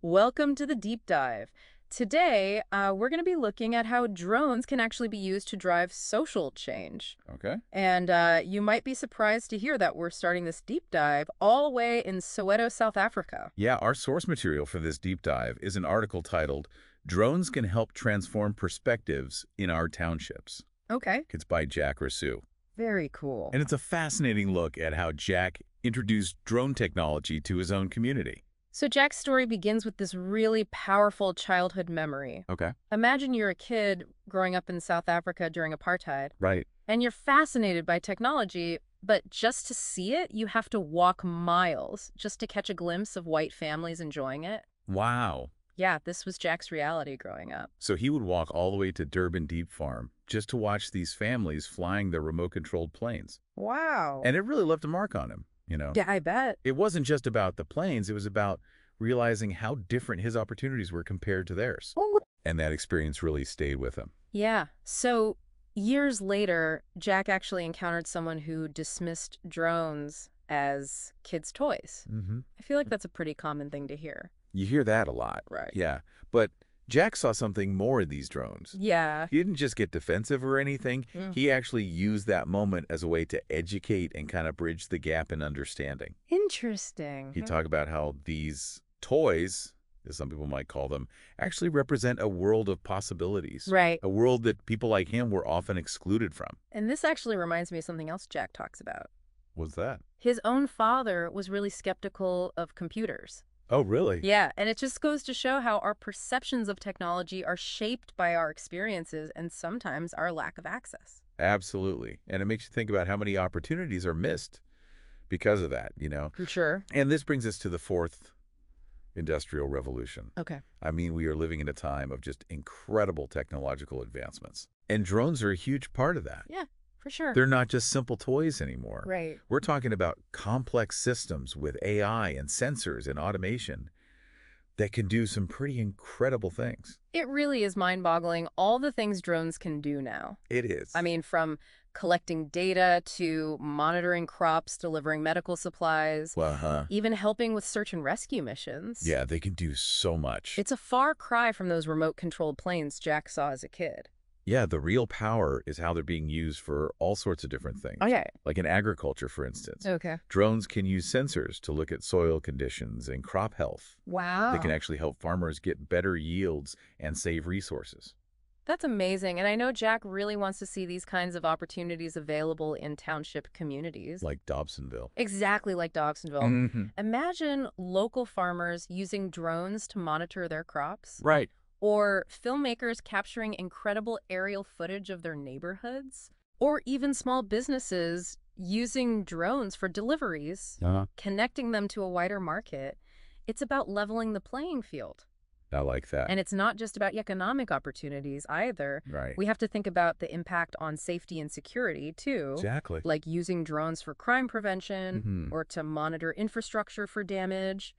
Welcome to the deep dive. Today, we're going to be looking at how drones can actually be used to drive social change. Okay. And you might be surprised to hear that we're starting this deep dive all the way in Soweto, South Africa. Yeah, our source material for this deep dive is an article titled Drones Can Help Transform Perspectives in Our Townships. Okay. It's by Jack Rousseau. Very cool. And it's a fascinating look at how Jack introduced drone technology to his own community. So Jack's story begins with this really powerful childhood memory. Okay. Imagine you're a kid growing up in South Africa during apartheid, Right. and you're fascinated by technology, but just to see it, you have to walk miles just to catch a glimpse of white families enjoying it. Wow. Yeah, this was Jack's reality growing up. So he would walk all the way to Durban Deep Farm just to watch these families flying their remote-controlled planes. Wow. And it really left a mark on him, you know. Yeah, I bet. It wasn't just about the planes, it was about realizing how different his opportunities were compared to theirs. And that experience really stayed with him. Yeah. So years later, Jack actually encountered someone who dismissed drones as kids' toys. I feel like that's a pretty common thing to hear. You hear that a lot. Right. Yeah. But Jack saw something more in these drones. Yeah. He didn't just get defensive or anything. He actually used that moment as a way to educate and kind of bridge the gap in understanding. Interesting. He talked about how these toys, as some people might call them, actually represent a world of possibilities. Right. A world that people like him were often excluded from. And this actually reminds me of something else Jack talks about. What's that? His own father was really skeptical of computers. Oh, really? Yeah, and it just goes to show how our perceptions of technology are shaped by our experiences and sometimes our lack of access. Absolutely. And it makes you think about how many opportunities are missed because of that, you know. For sure. And this brings us to the fourth industrial revolution. Okay. I mean, we are living in a time of just incredible technological advancements. And drones are a huge part of that. Yeah, for sure. They're not just simple toys anymore. Right. We're talking about complex systems with AI and sensors and automation that can do some pretty incredible things. It really is mind-boggling, all the things drones can do now. It is. I mean, from collecting data to monitoring crops, delivering medical supplies, even helping with search and rescue missions. Yeah, they can do so much. It's a far cry from those remote-controlled planes Jack saw as a kid. Yeah, the real power is how they're being used for all sorts of different things. Oh, yeah. Like in agriculture, for instance. Okay. Drones can use sensors to look at soil conditions and crop health. Wow. They can actually help farmers get better yields and save resources. That's amazing. And I know Jack really wants to see these kinds of opportunities available in township communities. Like Dobsonville. Exactly like Dobsonville. Imagine local farmers using drones to monitor their crops. Right. Or filmmakers capturing incredible aerial footage of their neighborhoods. Or even small businesses using drones for deliveries, connecting them to a wider market. It's about leveling the playing field. I like that. And it's not just about economic opportunities either. Right. We have to think about the impact on safety and security, too. Exactly. Like using drones for crime prevention, or to monitor infrastructure for damage,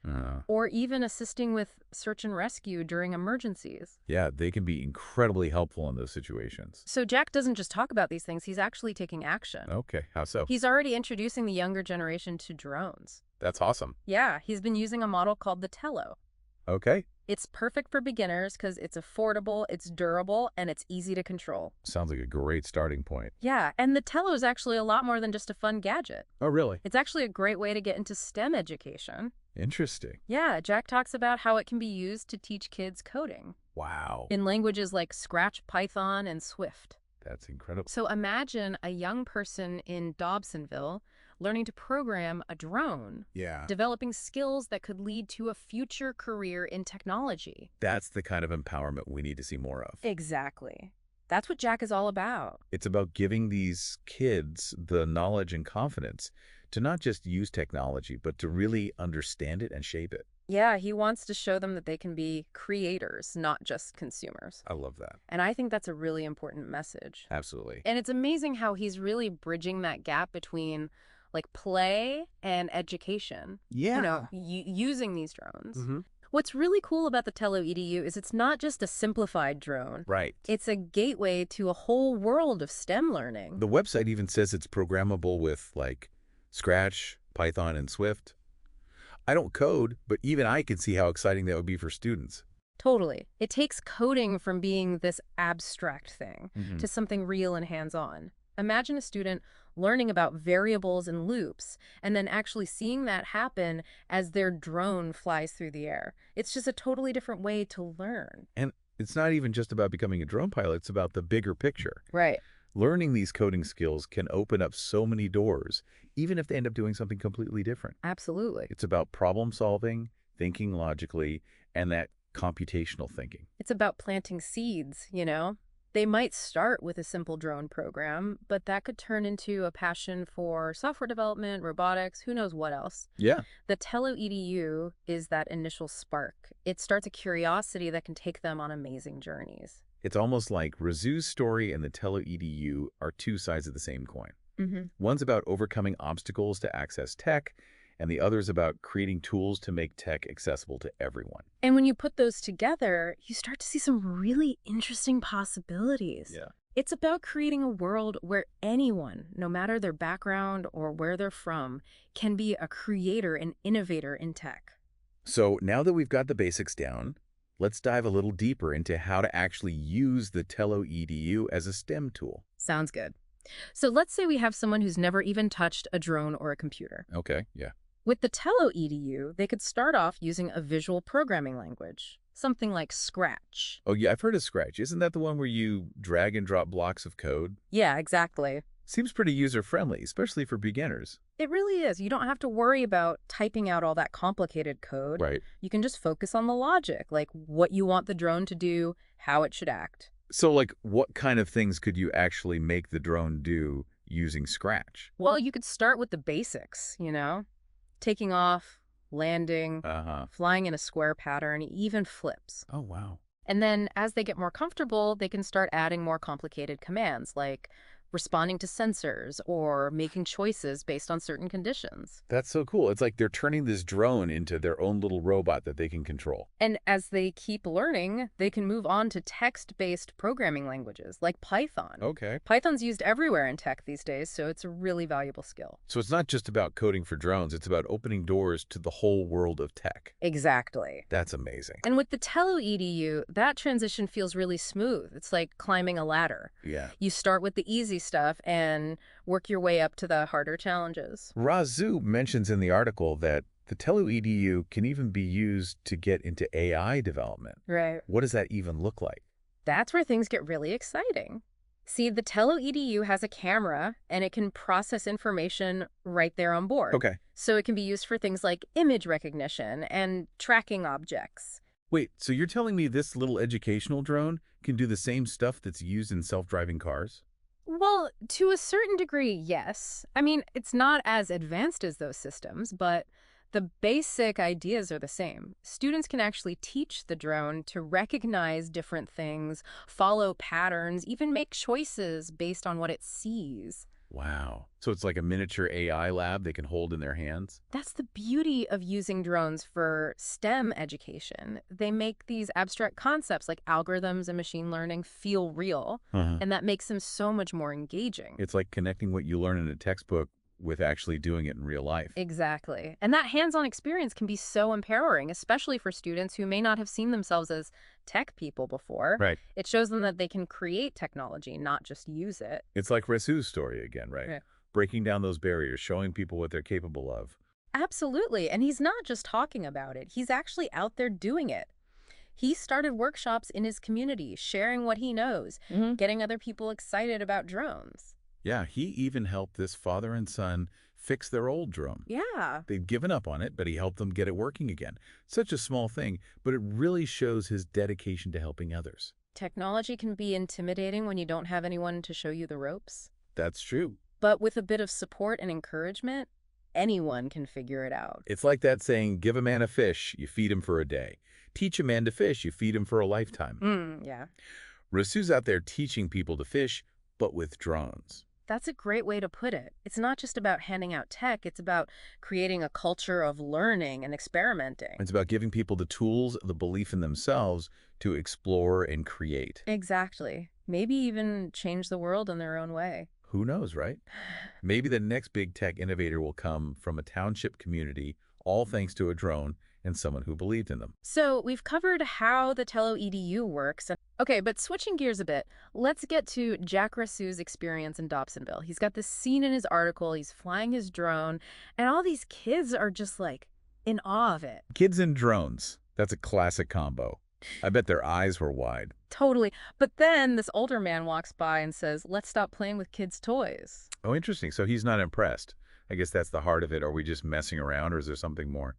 or even assisting with search and rescue during emergencies. Yeah, they can be incredibly helpful in those situations. So Jack doesn't just talk about these things, he's actually taking action. Okay, how so? He's already introducing the younger generation to drones. That's awesome. Yeah, he's been using a model called the Tello. Okay. It's perfect for beginners because it's affordable, it's durable, and it's easy to control. Sounds like a great starting point. Yeah, and the Tello is actually a lot more than just a fun gadget. Oh, really? It's actually a great way to get into STEM education. Interesting. Yeah, Jack talks about how it can be used to teach kids coding. Wow. In languages like Scratch, Python, and Swift. That's incredible. So imagine a young person in Dobsonville learning to program a drone. Yeah. Developing skills that could lead to a future career in technology. That's the kind of empowerment we need to see more of. Exactly. That's what Jack is all about. It's about giving these kids the knowledge and confidence to not just use technology, but to really understand it and shape it. Yeah, he wants to show them that they can be creators, not just consumers. I love that. And I think that's a really important message. Absolutely. And it's amazing how he's really bridging that gap between like play and education. Yeah. You know, using these drones. What's really cool about the Tello EDU is it's not just a simplified drone. Right. It's a gateway to a whole world of STEM learning. The website even says it's programmable with like Scratch, Python, and Swift. I don't code, but even I can see how exciting that would be for students. Totally. It takes coding from being this abstract thing Mm-hmm. to something real and hands-on. Imagine a student learning about variables and loops and then actually seeing that happen as their drone flies through the air. It's just a totally different way to learn. And it's not even just about becoming a drone pilot, it's about the bigger picture. Right. Learning these coding skills can open up so many doors, even if they end up doing something completely different. Absolutely. It's about problem solving, thinking logically, and that computational thinking. It's about planting seeds, you know? They might start with a simple drone program, but that could turn into a passion for software development, robotics, who knows what else. Yeah. The Tello EDU is that initial spark. It starts a curiosity that can take them on amazing journeys. It's almost like Razu's story and the Tello EDU are two sides of the same coin. One's about overcoming obstacles to access tech, and the other's about creating tools to make tech accessible to everyone. And when you put those together, you start to see some really interesting possibilities. Yeah. It's about creating a world where anyone, no matter their background or where they're from, can be a creator and innovator in tech. So now that we've got the basics down, let's dive a little deeper into how to actually use the Tello EDU as a STEM tool. Sounds good. So let's say we have someone who's never even touched a drone or a computer. Okay, yeah. With the Tello EDU, they could start off using a visual programming language, something like Scratch. Oh, yeah, I've heard of Scratch. Isn't that the one where you drag and drop blocks of code? Yeah, exactly. Seems pretty user-friendly, especially for beginners. It really is. You don't have to worry about typing out all that complicated code. Right. You can just focus on the logic, like what you want the drone to do, how it should act. So, like, what kind of things could you actually make the drone do using Scratch? Well, you could start with the basics, you know? Taking off, landing, flying in a square pattern, even flips. Oh, wow. And then as they get more comfortable, they can start adding more complicated commands like responding to sensors or making choices based on certain conditions. That's so cool. It's like they're turning this drone into their own little robot that they can control. And as they keep learning, they can move on to text-based programming languages like Python. Okay. Python's used everywhere in tech these days, so it's a really valuable skill. So it's not just about coding for drones, it's about opening doors to the whole world of tech. Exactly. That's amazing. And with the Tello EDU, that transition feels really smooth. It's like climbing a ladder. Yeah. You start with the easy stuff and work your way up to the harder challenges. Razu mentions in the article that the Tello EDU can even be used to get into AI development. Right. What does that even look like? That's where things get really exciting. See, the Tello EDU has a camera and it can process information right there on board. Okay. So it can be used for things like image recognition and tracking objects. Wait, so you're telling me this little educational drone can do the same stuff that's used in self-driving cars? Well, to a certain degree, yes. I mean, it's not as advanced as those systems, but the basic ideas are the same. Students can actually teach the drone to recognize different things, follow patterns, even make choices based on what it sees. Wow. So it's like a miniature AI lab they can hold in their hands? That's the beauty of using drones for STEM education. They make these abstract concepts like algorithms and machine learning feel real, and that makes them so much more engaging. It's like connecting what you learn in a textbook with actually doing it in real life. Exactly. And that hands-on experience can be so empowering, especially for students who may not have seen themselves as tech people before. Right. It shows them that they can create technology, not just use it. It's like Resu's story again, right? Yeah. Breaking down those barriers, showing people what they're capable of. Absolutely. And he's not just talking about it. He's actually out there doing it. He started workshops in his community, sharing what he knows, getting other people excited about drones. Yeah, he even helped this father and son fix their old drone. Yeah. They'd given up on it, but he helped them get it working again. Such a small thing, but it really shows his dedication to helping others. Technology can be intimidating when you don't have anyone to show you the ropes. That's true. But with a bit of support and encouragement, anyone can figure it out. It's like that saying, give a man a fish, you feed him for a day. Teach a man to fish, you feed him for a lifetime. Yeah. Rasu's out there teaching people to fish, but with drones. That's a great way to put it. It's not just about handing out tech, it's about creating a culture of learning and experimenting. It's about giving people the tools, the belief in themselves to explore and create. Exactly. Maybe even change the world in their own way. Who knows, right? Maybe the next big tech innovator will come from a township community all thanks to a drone and someone who believed in them. So we've covered how the tele-EDU works. Okay, but switching gears a bit, let's get to Jack Rassu's experience in Dobsonville. He's got this scene in his article, he's flying his drone, and all these kids are just like in awe of it. Kids and drones. That's a classic combo. I bet their eyes were wide. Totally. But then this older man walks by and says, let's stop playing with kids' toys. Oh, interesting. So he's not impressed. I guess that's the heart of it. Are we just messing around, or is there something more?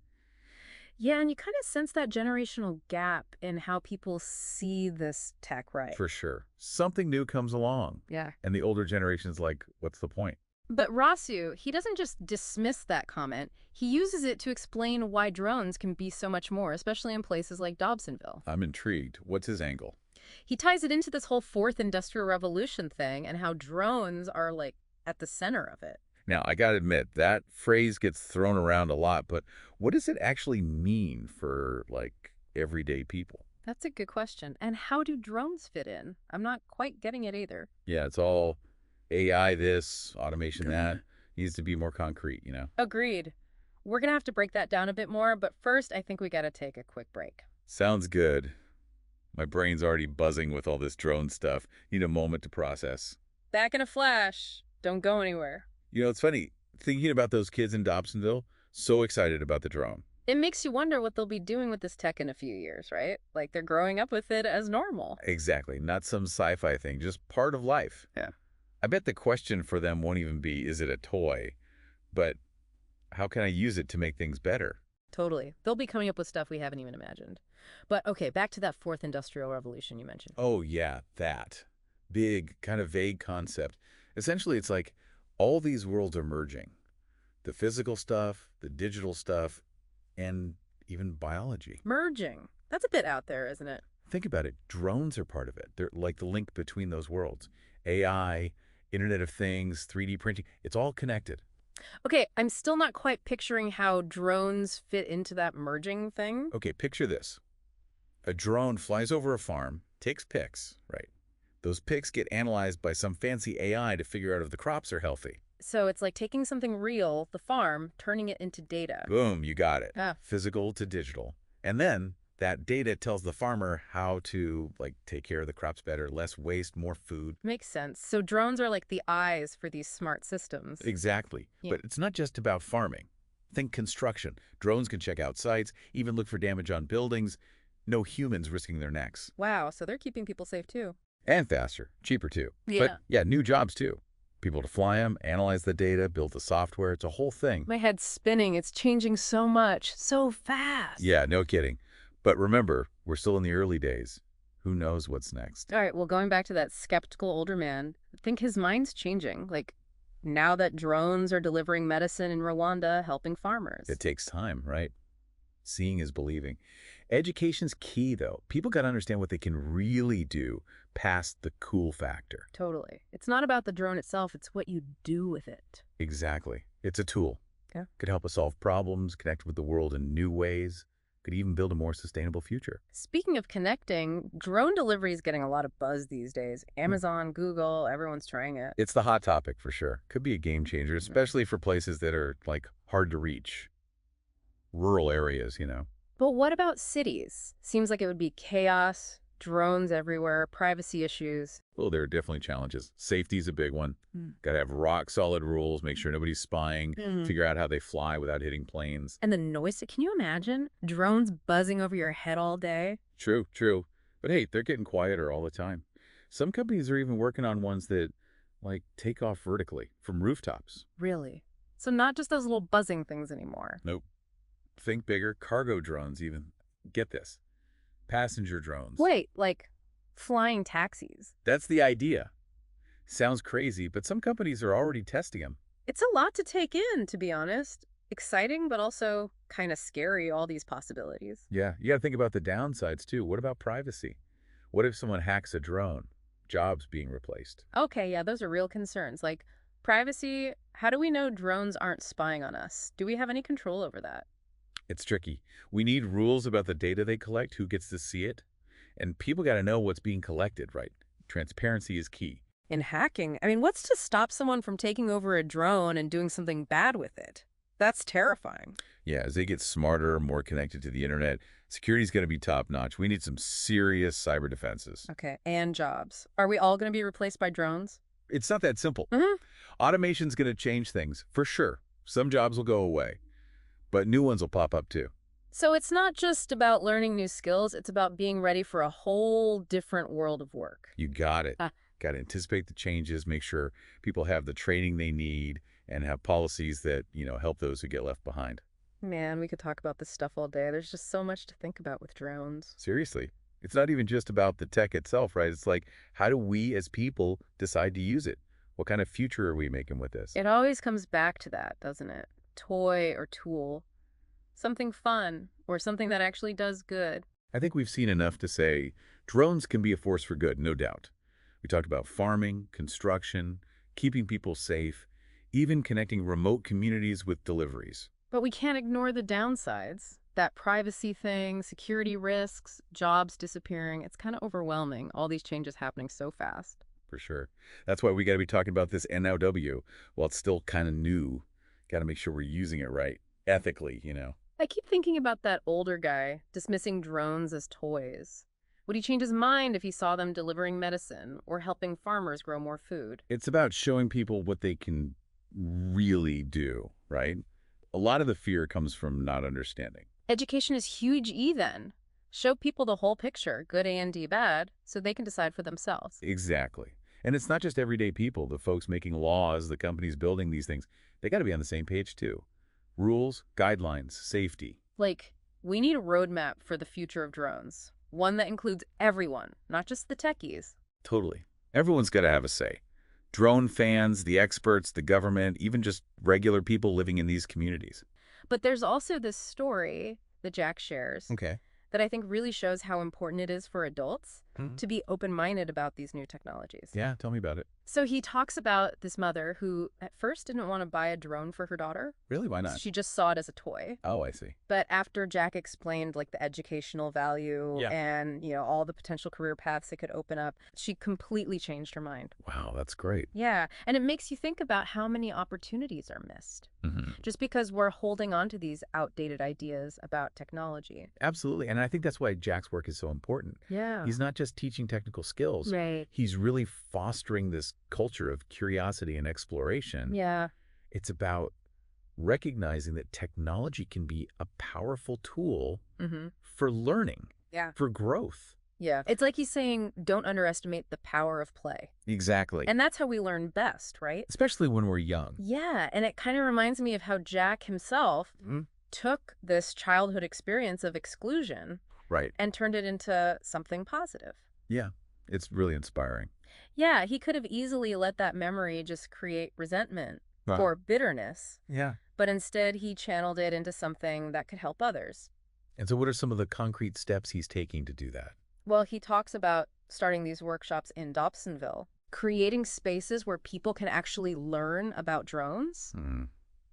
Yeah, and you kind of sense that generational gap in how people see this tech, right? For sure. Something new comes along. Yeah. And the older generation's like, what's the point? But Rassu, he doesn't just dismiss that comment. He uses it to explain why drones can be so much more, especially in places like Dobsonville. I'm intrigued. What's his angle? He ties it into this whole fourth industrial revolution thing and how drones are like at the center of it. Now, I got to admit, that phrase gets thrown around a lot, but what does it actually mean for, like, everyday people? That's a good question. And how do drones fit in? I'm not quite getting it either. Yeah, it's all AI this, automation that. Needs to be more concrete, you know? Agreed. We're going to have to break that down a bit more, but first, I think we got to take a quick break. Sounds good. My brain's already buzzing with all this drone stuff. Need a moment to process. Back in a flash. Don't go anywhere. You know, it's funny, thinking about those kids in Dobsonville, so excited about the drone. It makes you wonder what they'll be doing with this tech in a few years, right? Like they're growing up with it as normal. Exactly. Not some sci-fi thing, just part of life. Yeah. I bet the question for them won't even be, is it a toy? But how can I use it to make things better? Totally. They'll be coming up with stuff we haven't even imagined. But okay, back to that fourth industrial revolution you mentioned. Oh, yeah, that. Big, kind of vague concept. Essentially, it's like all these worlds are merging. The physical stuff, the digital stuff, and even biology. Merging. That's a bit out there, isn't it? Think about it. Drones are part of it. They're like the link between those worlds. AI, Internet of Things, 3D printing, it's all connected. Okay, I'm still not quite picturing how drones fit into that merging thing. Okay, picture this. A drone flies over a farm, takes pics, right? Those pics get analyzed by some fancy AI to figure out if the crops are healthy. So it's like taking something real, the farm, turning it into data. Boom, you got it. Ah. Physical to digital. And then that data tells the farmer how to, like, take care of the crops better, less waste, more food. Makes sense. So drones are like the eyes for these smart systems. Exactly. Yeah. But it's not just about farming. Think construction. Drones can check out sites, even look for damage on buildings. No humans risking their necks. Wow, so they're keeping people safe too. And faster. Cheaper too. Yeah. But yeah, new jobs too. People to fly them, analyze the data, build the software. It's a whole thing. My head's spinning. It's changing so much, so fast. Yeah, no kidding. But remember, we're still in the early days. Who knows what's next? All right, well, going back to that skeptical older man, I think his mind's changing. Like, now that drones are delivering medicine in Rwanda, helping farmers. It takes time, right? Seeing is believing. Education's key, though. People got to understand what they can really do past the cool factor. Totally. It's not about the drone itself, it's what you do with it. Exactly. It's a tool. Yeah. Could help us solve problems, connect with the world in new ways, could even build a more sustainable future. Speaking of connecting, drone delivery is getting a lot of buzz these days. Amazon, Google, everyone's trying it. It's the hot topic for sure. Could be a game changer, especially for places that are, like, hard to reach. Rural areas, you know. But what about cities? Seems like it would be chaos, drones everywhere, privacy issues. Well, there are definitely challenges. Safety's a big one. Got to have rock-solid rules, make sure nobody's spying, figure out how they fly without hitting planes. And the noise, can you imagine? Drones buzzing over your head all day? True, true. But hey, they're getting quieter all the time. Some companies are even working on ones that, like, take off vertically from rooftops. Really? So not just those little buzzing things anymore. Nope. Think bigger. Cargo drones even. Get this. Passenger drones. Wait, like flying taxis? That's the idea. Sounds crazy, but some companies are already testing them. It's a lot to take in, to be honest. Exciting, but also kind of scary, all these possibilities. Yeah, you got to think about the downsides, too. What about privacy? What if someone hacks a drone? Jobs being replaced. Okay, yeah, those are real concerns. Like privacy, how do we know drones aren't spying on us? Do we have any control over that? It's tricky. We need rules about the data they collect, who gets to see it, and people got to know what's being collected, right? Transparency is key. In hacking, I mean, what's to stop someone from taking over a drone and doing something bad with it? That's terrifying. Yeah, as they get smarter, more connected to the internet, security's going to be top-notch. We need some serious cyber defenses. Okay, and jobs. Are we all going to be replaced by drones? It's not that simple. Automation's going to change things, for sure. Some jobs will go away, but new ones will pop up too. So it's not just about learning new skills, it's about being ready for a whole different world of work. You got it. Got to anticipate the changes, make sure people have the training they need, and have policies that, help those who get left behind. Man, we could talk about this stuff all day. There's just so much to think about with drones. Seriously. It's not even just about the tech itself, right? It's like, how do we as people decide to use it? What kind of future are we making with this? It always comes back to that, doesn't it? Toy or tool. Something fun or something that actually does good. I think we've seen enough to say drones can be a force for good, no doubt. We talked about farming, construction, keeping people safe, even connecting remote communities with deliveries. But we can't ignore the downsides. That privacy thing, security risks, jobs disappearing. It's kind of overwhelming, all these changes happening so fast. For sure. That's why we got to be talking about this NOW while it's still kind of new. Got to make sure we're using it right, ethically, I keep thinking about that older guy dismissing drones as toys. Would he change his mind if he saw them delivering medicine or helping farmers grow more food? It's about showing people what they can really do, right? A lot of the fear comes from not understanding. Education is huge then. Show people the whole picture, good and bad, so they can decide for themselves. Exactly. And it's not just everyday people, the folks making laws, the companies building these things. They got to be on the same page too. Rules, guidelines, safety. Like, we need a roadmap for the future of drones. One that includes everyone, not just the techies. Totally. Everyone's got to have a say. Drone fans, the experts, the government, even just regular people living in these communities. But there's also this story that Jack shares that I think really shows how important it is for adults to be open-minded about these new technologies. Yeah, tell me about it. So he talks about this mother who at first didn't want to buy a drone for her daughter. Really? Why not? She just saw it as a toy. Oh, I see. But after Jack explained like the educational value and, all the potential career paths it could open up, she completely changed her mind. Wow, that's great. Yeah. And it makes you think about how many opportunities are missed just because we're holding on to these outdated ideas about technology. Absolutely. And I think that's why Jack's work is so important. Yeah. He's not just teaching technical skills. Right. He's really fostering this culture of curiosity and exploration. Yeah. It's about recognizing that technology can be a powerful tool for learning, for growth. Yeah. It's like he's saying, don't underestimate the power of play. Exactly. And that's how we learn best, right? Especially when we're young. Yeah. And it kind of reminds me of how Jack himself took this childhood experience of exclusion and turned it into something positive. Yeah. It's really inspiring. Yeah. He could have easily let that memory just create resentment or bitterness. Yeah. But instead, he channeled it into something that could help others. And so what are some of the concrete steps he's taking to do that? Well, he talks about starting these workshops in Dobsonville, creating spaces where people can actually learn about drones,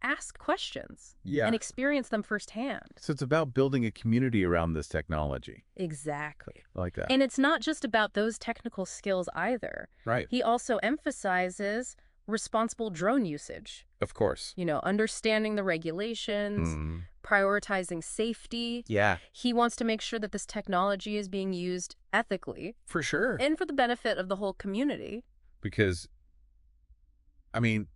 ask questions, and experience them firsthand. So it's about building a community around this technology. Exactly. I like that. And it's not just about those technical skills either. Right. He also emphasizes responsible drone usage. Of course. Understanding the regulations, prioritizing safety. Yeah. He wants to make sure that this technology is being used ethically. For sure. And for the benefit of the whole community. Because, I mean,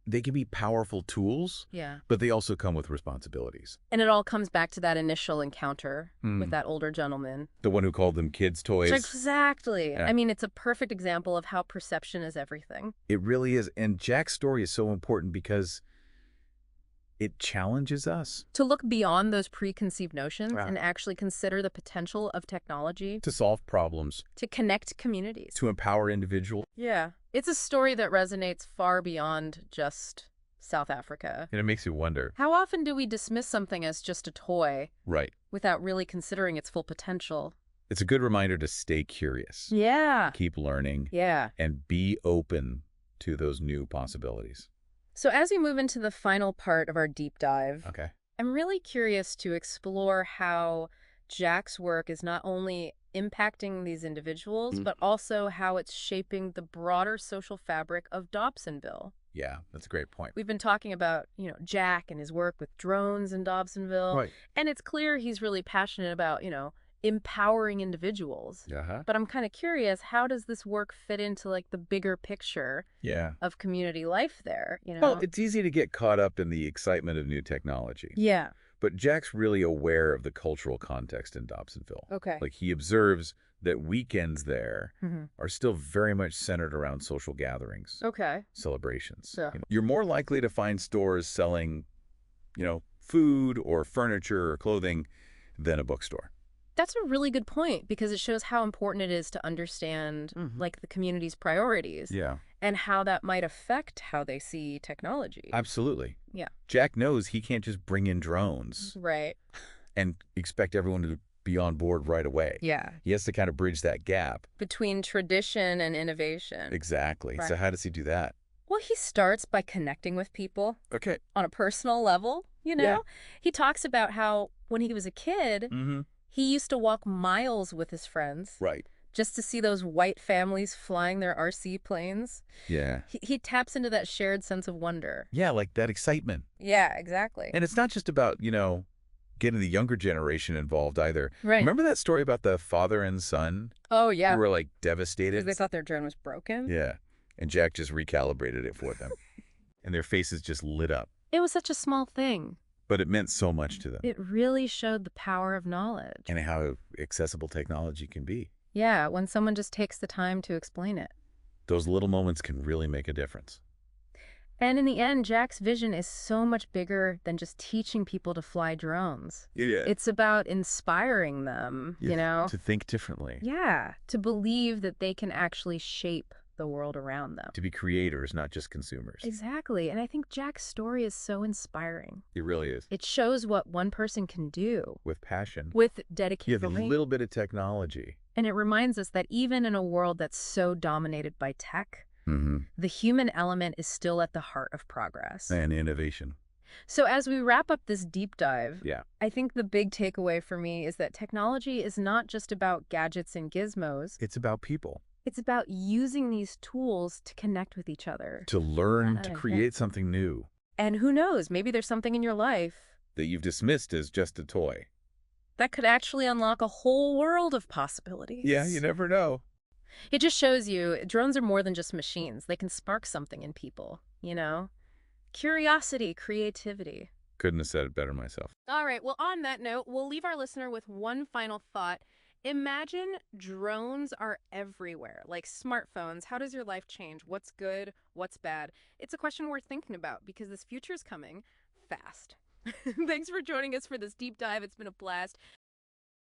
they can be powerful tools, but they also come with responsibilities. And it all comes back to that initial encounter with that older gentleman. The one who called them kids' toys. Exactly. Yeah. I mean, it's a perfect example of how perception is everything. It really is. And Jack's story is so important because it challenges us. To look beyond those preconceived notions and actually consider the potential of technology. To solve problems. To connect communities. To empower individuals. Yeah. It's a story that resonates far beyond just South Africa. And it makes you wonder. How often do we dismiss something as just a toy? Right. Without really considering its full potential? It's a good reminder to stay curious. Yeah. Keep learning. Yeah. And be open to those new possibilities. So as we move into the final part of our deep dive, okay, I'm really curious to explore how Jack's work is not only impacting these individuals, but also how it's shaping the broader social fabric of Dobsonville. Yeah, that's a great point. We've been talking about, Jack and his work with drones in Dobsonville. Right. And it's clear he's really passionate about, empowering individuals. Uh-huh. But I'm kind of curious, how does this work fit into like the bigger picture of community life there, Well, it's easy to get caught up in the excitement of new technology. Yeah. But Jack's really aware of the cultural context in Dobsonville. Okay. Like, he observes that weekends there are still very much centered around social gatherings. Okay. Celebrations. Yeah. You're more likely to find stores selling, food or furniture or clothing than a bookstore. That's a really good point because it shows how important it is to understand like the community's priorities. Yeah. And how that might affect how they see technology. Absolutely. Yeah. Jack knows he can't just bring in drones Right. and expect everyone to be on board right away. Yeah. He has to kind of bridge that gap. Between tradition and innovation. Exactly. Right. So how does he do that? Well, he starts by connecting with people. Okay. On a personal level, Yeah. He talks about how when he was a kid, he used to walk miles with his friends. Right. Just to see those white families flying their RC planes. Yeah. He taps into that shared sense of wonder. Yeah, like that excitement. Yeah, exactly. And it's not just about, getting the younger generation involved either. Right. Remember that story about the father and son? Oh, yeah. Who were, like, devastated? Because they thought their drone was broken? Yeah. And Jack just recalibrated it for them. And their faces just lit up. It was such a small thing. But it meant so much to them. It really showed the power of knowledge. And how accessible technology can be. Yeah, when someone just takes the time to explain it. Those little moments can really make a difference. And in the end, Jack's vision is so much bigger than just teaching people to fly drones. Yeah. It's about inspiring them, To think differently. Yeah, to believe that they can actually shape the world around them. To be creators, not just consumers. Exactly. And I think Jack's story is so inspiring. It really is. It shows what one person can do. With passion. With dedication. Yeah, a little bit of technology. And it reminds us that even in a world that's so dominated by tech, the human element is still at the heart of progress. And innovation. So as we wrap up this deep dive, Yeah. I think the big takeaway for me is that technology is not just about gadgets and gizmos. It's about people. It's about using these tools to connect with each other. To learn, to create something new. And who knows, maybe there's something in your life that you've dismissed as just a toy. That could actually unlock a whole world of possibilities. Yeah, you never know. It just shows you drones are more than just machines. They can spark something in people, Curiosity, creativity. Couldn't have said it better myself. All right, well, on that note, we'll leave our listener with one final thought. Imagine drones are everywhere, like smartphones. How does your life change? What's good? What's bad? It's a question worth thinking about because this future's coming fast. Thanks for joining us for this deep dive. It's been a blast.